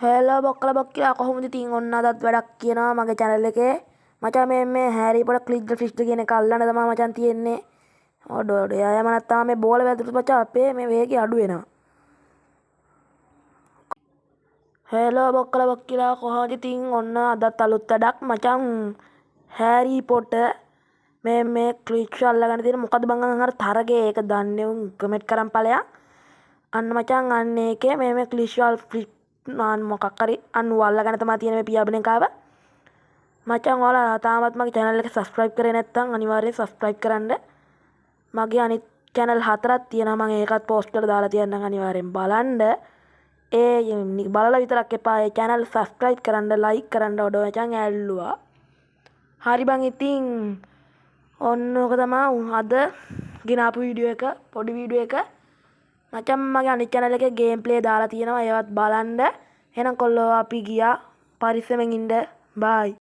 hello බොක්කලා කොහොමද ඉතින් ඔන්න අදත් වැඩක් කියනවා මගේ channel එකේ මචං මේ හැරි පොට ක්ලික් ද ෆිෂ් ද කියන එක අල්ලන්න තමයි මචං තියෙන්නේ ඔඩ යාම නැත්නම් මේ බෝල වැදුරුත් මචං අපේ මේ වේගය අඩු වෙනවා හෙලෝ බොක්කලා කොහොමද ඉතින් ඔන්න අදත් අලුත් වැඩක් මචං හැරි පොට මේ ක්ලික් අල්ලගන්න තියෙන මොකද බං අර තරගේ ඒක දන්නේ උන් කමෙන්ට් කරන් ඵලයක් අන්න මචං අන්න ඒකේ මේ ක්ලිෂල් ෆ්ලික් නාන් මොකක් හරි අන්න අල්ලගෙන තමයි තියෙන මේ පියාඹන කාව මචං ඔයාලා තාමත් මගේ channel එක subscribe කරේ නැත්නම් අනිවාර්යයෙන් subscribe කරන්න මගේ අනිත් channel හතරක් තියෙනවා මම ඒකත් post කරලා දාලා තියන්නම් අනිවාර්යෙන් බලන්න ඒ බලලා විතරක් එපා ඒ channel subscribe කරන්න like කරන්න ඔඩ මචං ඇල්ලුවා හරි බං ඉතින් ඔන්න ඔක තමයි අද ගෙනාපු වීඩියෝ එක පොඩි වීඩියෝ එක මචං මගේ අනිත් channel එකේ ගේම් ප්ලේ දාලා තියෙනවා ඒවත් බලන්න එහෙනම් කොල්ලෝ අපි ගියා පරිස්සමෙන් ඉන්න බයි